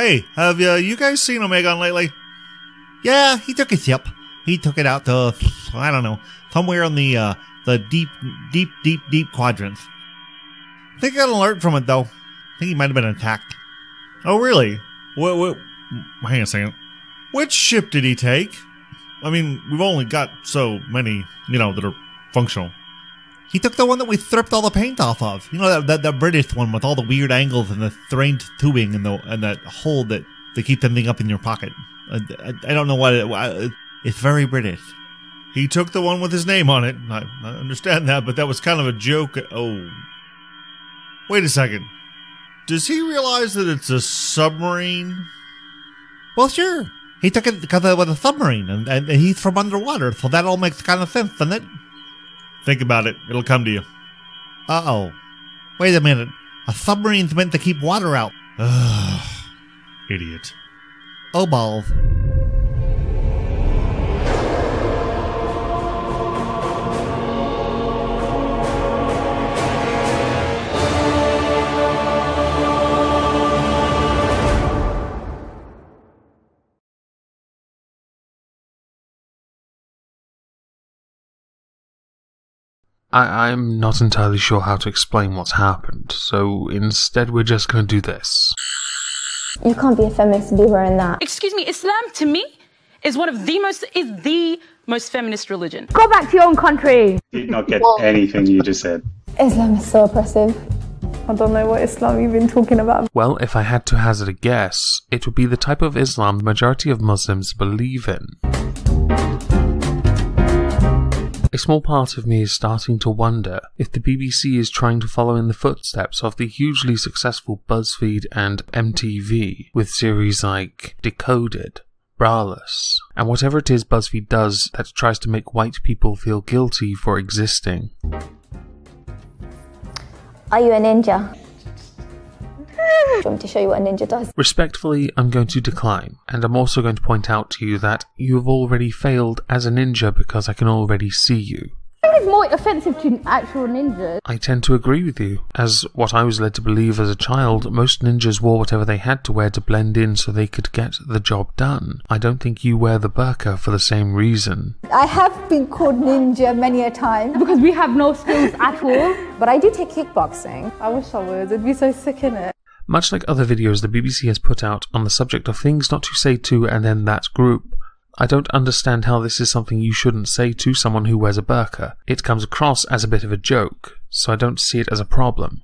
Hey, have you guys seen Omegon lately? Yeah, he took a sip. He took it out to, I don't know, somewhere in the deep quadrants. I think I got an alert from it, though. I think he might have been attacked. Oh, really? What, hang on a second. Which ship did he take? I mean, we've only got so many, that are functional. He took the one that we stripped all the paint off of. You know, that British one with all the weird angles and the strange tubing and that hole that they keep ending up in your pocket. I don't know what it's very British. He took the one with his name on it. I understand that, but that was kind of a joke. Oh. Wait a second. Does he realize that it's a submarine? Well, sure. He took it because it was a submarine, and he's from underwater, so that all makes kind of sense, doesn't it? Think about it. It'll come to you. Uh-oh. Wait a minute. A submarine's meant to keep water out. Ugh. Idiot. Oh, balls. I'm not entirely sure how to explain what's happened, so instead we're just going to do this. You can't be a feminist and be wearing that. Excuse me, Islam to me is the most feminist religion. Go back to your own country. Did not get anything you just said. Islam is so oppressive. I don't know what Islam you've been talking about. Well, if I had to hazard a guess, it would be the type of Islam the majority of Muslims believe in. A small part of me is starting to wonder if the BBC is trying to follow in the footsteps of the hugely successful BuzzFeed and MTV with series like Decoded, Burqas, and whatever it is BuzzFeed does that tries to make white people feel guilty for existing. Are you a ninja? Do you want me to show you what a ninja does? Respectfully, I'm going to decline, and I'm also going to point out to you that you have already failed as a ninja because I can already see you. I think it's more offensive to actual ninjas. I tend to agree with you. As what I was led to believe as a child, most ninjas wore whatever they had to wear to blend in so they could get the job done. I don't think you wear the burqa for the same reason. I have been called ninja many a time. Because we have no skills at all. But I do take kickboxing. I wish I would. It'd be so sick, innit? Much like other videos the BBC has put out on the subject of things not to say to and then that group, I don't understand how this is something you shouldn't say to someone who wears a burqa. It comes across as a bit of a joke, so I don't see it as a problem.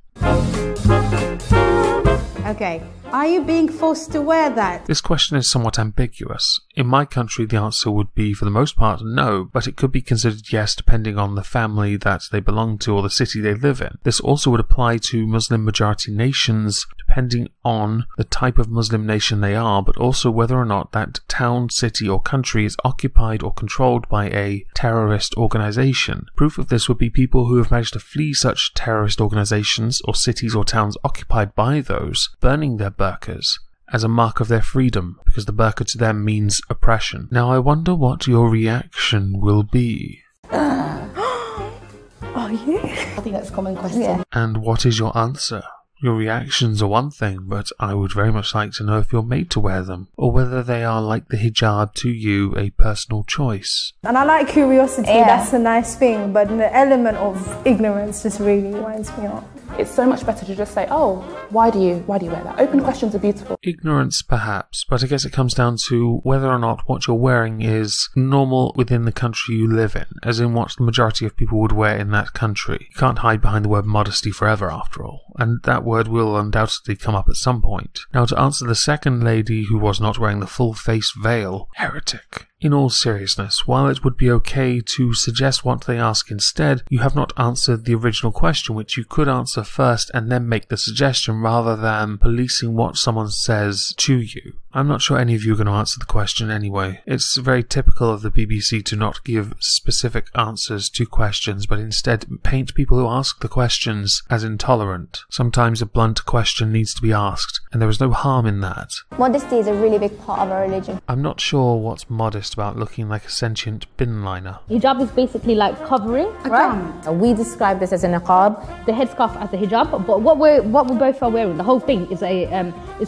Okay, are you being forced to wear that? This question is somewhat ambiguous. In my country the answer would be for the most part no, but it could be considered yes depending on the family that they belong to or the city they live in. This also would apply to Muslim majority nations depending on the type of Muslim nation they are, but also whether or not that town, city or country is occupied or controlled by a terrorist organization. Proof of this would be people who have managed to flee such terrorist organizations or cities or towns occupied by those, burning their burqas as a mark of their freedom, because the burqa to them means oppression. Now I wonder what your reaction will be. Oh yeah? I think that's a common question. Yeah. And what is your answer? Your reactions are one thing, but I would very much like to know if you're made to wear them, or whether they are, like the hijab to you, a personal choice. And I like curiosity, that's a nice thing, but the element of ignorance just really winds me up. It's so much better to just say, oh, why do you wear that? Open questions are beautiful. Ignorance, perhaps, but I guess it comes down to whether or not what you're wearing is normal within the country you live in, as in what the majority of people would wear in that country. You can't hide behind the word modesty forever, after all, and that word will undoubtedly come up at some point. Now, to answer the second lady who was not wearing the full face veil, heretic. In all seriousness, while it would be okay to suggest what they ask instead, you have not answered the original question, which you could answer first and then make the suggestion rather than policing what someone says to you. I'm not sure any of you are going to answer the question anyway. It's very typical of the BBC to not give specific answers to questions, but instead paint people who ask the questions as intolerant. Sometimes a blunt question needs to be asked, and there is no harm in that. Modesty is a really big part of our religion. I'm not sure what's modest about looking like a sentient bin liner. Hijab is basically like covering, right? We describe this as a niqab, the headscarf as a hijab, but what we both are wearing, the whole thing is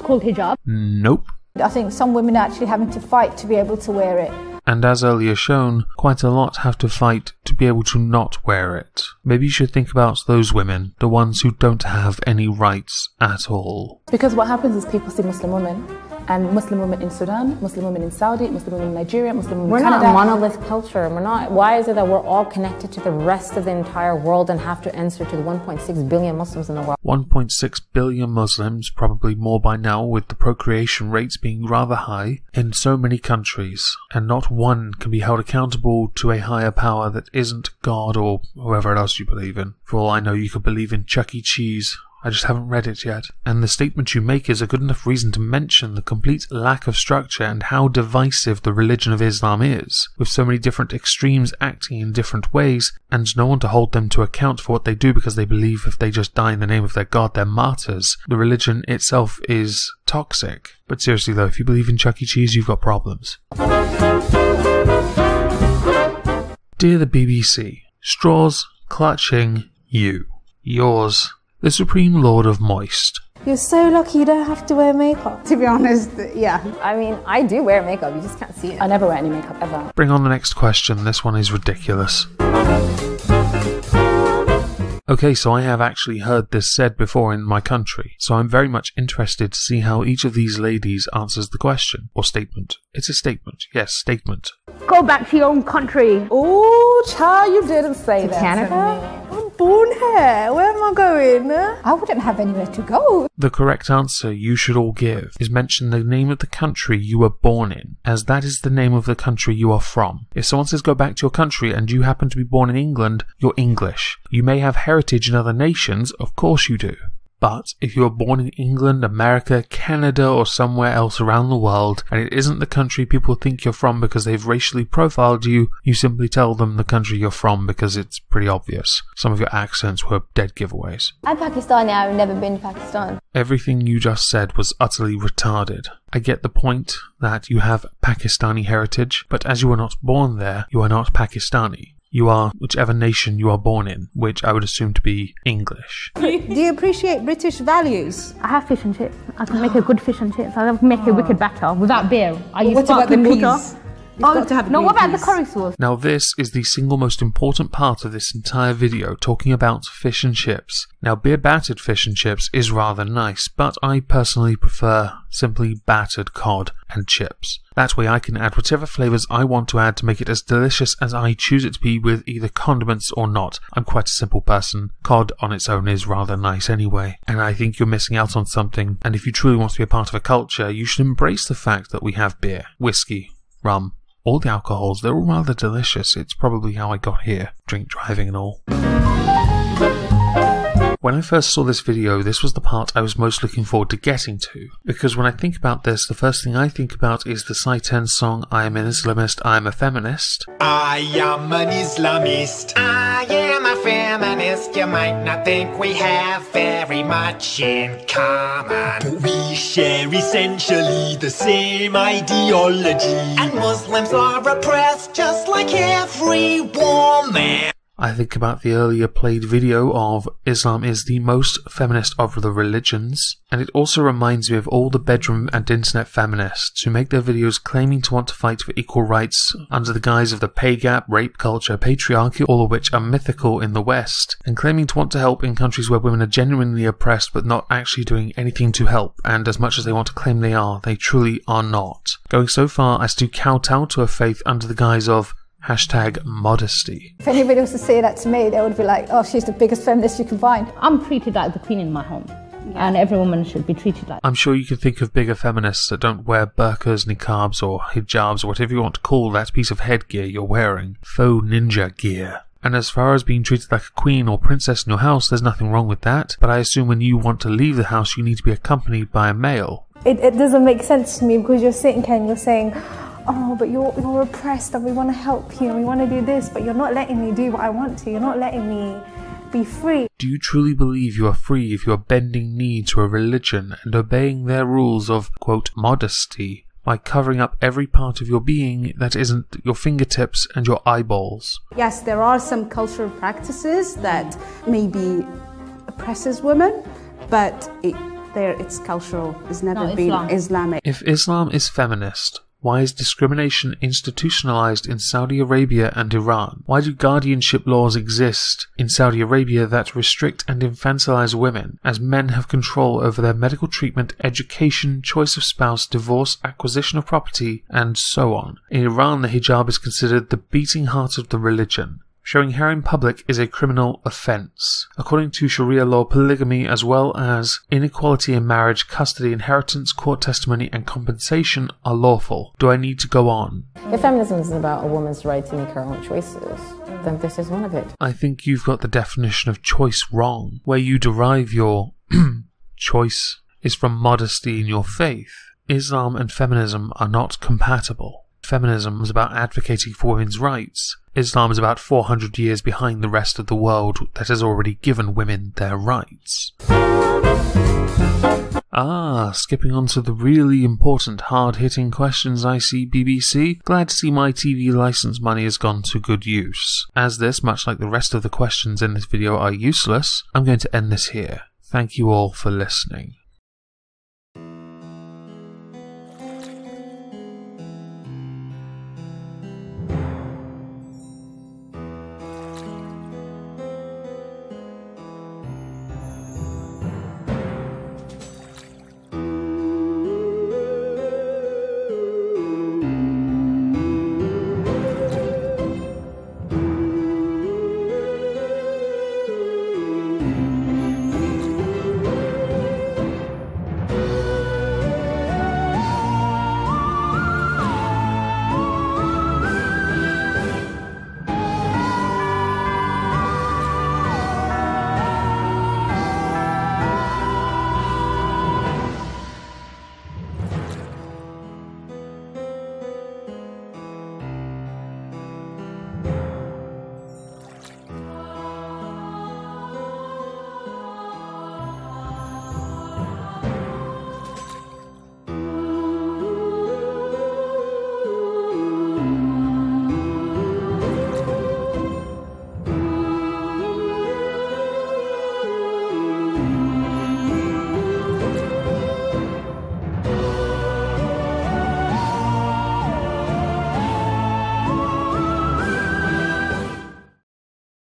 called hijab. Nope. I think some women are actually having to fight to be able to wear it. And as earlier shown, quite a lot have to fight to be able to not wear it. Maybe you should think about those women, the ones who don't have any rights at all. Because what happens is people see Muslim women, and Muslim women in Sudan, Muslim women in Saudi, Muslim women in Nigeria, Muslim women in Canada. We're not a monolith culture. We're not. Why is it that we're all connected to the rest of the entire world and have to answer to the 1.6 billion Muslims in the world? 1.6 billion Muslims, probably more by now, with the procreation rates being rather high in so many countries, and not one can be held accountable to a higher power that isn't God or whoever else you believe in. For all I know, you could believe in Chuck E. Cheese. I just haven't read it yet. And the statement you make is a good enough reason to mention the complete lack of structure and how divisive the religion of Islam is, with so many different extremes acting in different ways, and no one to hold them to account for what they do because they believe if they just die in the name of their God, they're martyrs. The religion itself is toxic. But seriously though, if you believe in Chuck E. Cheese, you've got problems. Dear the BBC, straws clutching you. Yours, the Supreme Lord of Moist. You're so lucky you don't have to wear makeup. To be honest, yeah. I mean, I do wear makeup, you just can't see it. I never wear any makeup ever. Bring on the next question, this one is ridiculous. Okay, so I have actually heard this said before in my country, so I'm very much interested to see how each of these ladies answers the question, or statement. It's a statement, yes, statement. Go back to your own country. Oh, child, you didn't say that. Canada? I'm born here. Where am I going? I wouldn't have anywhere to go. The correct answer you should all give is mention the name of the country you were born in, as that is the name of the country you are from. If someone says go back to your country and you happen to be born in England, you're English. You may have heritage in other nations, of course you do. But if you are born in England, America, Canada, or somewhere else around the world, and it isn't the country people think you're from because they've racially profiled you, you simply tell them the country you're from because it's pretty obvious. Some of your accents were dead giveaways. I'm Pakistani, I've never been to Pakistan. Everything you just said was utterly retarded. I get the point that you have Pakistani heritage, but as you were not born there, you are not Pakistani. You are whichever nation you are born in, which I would assume to be English. Do you appreciate British values? I have fish and chips. I can make a good fish and chips. I can make a wicked batter without beer. I use What about the sparkling water. peas? You've got to have No, green what about the peas. curry sauce? Now this is the single most important part of this entire video, talking about fish and chips. Now beer battered fish and chips is rather nice, but I personally prefer simply battered cod and chips. That way I can add whatever flavours I want to add to make it as delicious as I choose it to be with either condiments or not. I'm quite a simple person. Cod on its own is rather nice anyway, and I think you're missing out on something, and if you truly want to be a part of a culture, you should embrace the fact that we have beer, whiskey, rum, all the alcohols. They're all rather delicious. It's probably how I got here, drink driving and all. When I first saw this video, this was the part I was most looking forward to getting to, because when I think about this, the first thing I think about is the Sci-10 song I am an Islamist, I am a feminist. I am an Islamist, I am a feminist. You might not think we have very much in common, but we share essentially the same ideology, and Muslims are oppressed just like every woman. I think about the earlier played video of Islam is the most feminist of the religions, and it also reminds me of all the bedroom and internet feminists who make their videos claiming to want to fight for equal rights under the guise of the pay gap, rape culture, patriarchy, all of which are mythical in the West, and claiming to want to help in countries where women are genuinely oppressed but not actually doing anything to help, and as much as they want to claim they are, they truly are not. Going so far as to kowtow to a faith under the guise of #modesty. If anybody was to say that to me, they would be like, oh, she's the biggest feminist you can find. I'm treated like the queen in my home, and every woman should be treated like. I'm sure you can think of bigger feminists that don't wear burqas, niqabs, or hijabs, or whatever you want to call that piece of headgear you're wearing. Faux ninja gear. And as far as being treated like a queen or princess in your house, there's nothing wrong with that, but I assume when you want to leave the house you need to be accompanied by a male. It doesn't make sense to me, because you're sitting here and you're saying, oh, but you're oppressed and we want to help you and we want to do this, but you're not letting me do what I want to. You're not letting me be free. Do you truly believe you are free if you are bending knee to a religion and obeying their rules of, quote, modesty by covering up every part of your being that isn't your fingertips and your eyeballs? Yes, there are some cultural practices that maybe oppresses women, but it's cultural. It's never been Islamic. If Islam is feminist, why is discrimination institutionalized in Saudi Arabia and Iran? Why do guardianship laws exist in Saudi Arabia that restrict and infantilize women, as men have control over their medical treatment, education, choice of spouse, divorce, acquisition of property, and so on? In Iran, the hijab is considered the beating heart of the religion. Showing hair in public is a criminal offence. According to Sharia law, polygamy as well as inequality in marriage, custody, inheritance, court testimony and compensation are lawful. Do I need to go on? If feminism is about a woman's right to make her own choices, then this is one of it. I think you've got the definition of choice wrong. Where you derive your choice is from modesty in your faith. Islam and feminism are not compatible. Feminism is about advocating for women's rights. Islam is about 400 years behind the rest of the world that has already given women their rights. Skipping on to the really important hard-hitting questions I see, BBC. Glad to see my TV license money has gone to good use. As this, much like the rest of the questions in this video, are useless, I'm going to end this here. Thank you all for listening.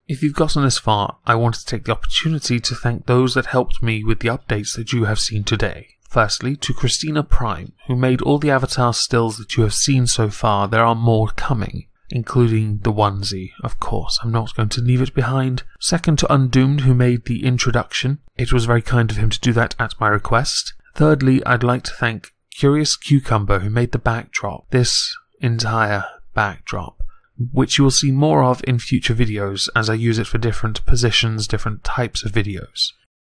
If you've gotten this far, I want to take the opportunity to thank those that helped me with the updates that you have seen today. Firstly, to Christina Prime, who made all the avatar stills that you have seen so far. There are more coming, including the onesie, of course. I'm not going to leave it behind. Second, to Undoomed, who made the introduction. It was very kind of him to do that at my request. Thirdly, I'd like to thank Curious Cucumber, who made the backdrop. This entire backdrop, which you will see more of in future videos as I use it for different positions, different types of videos.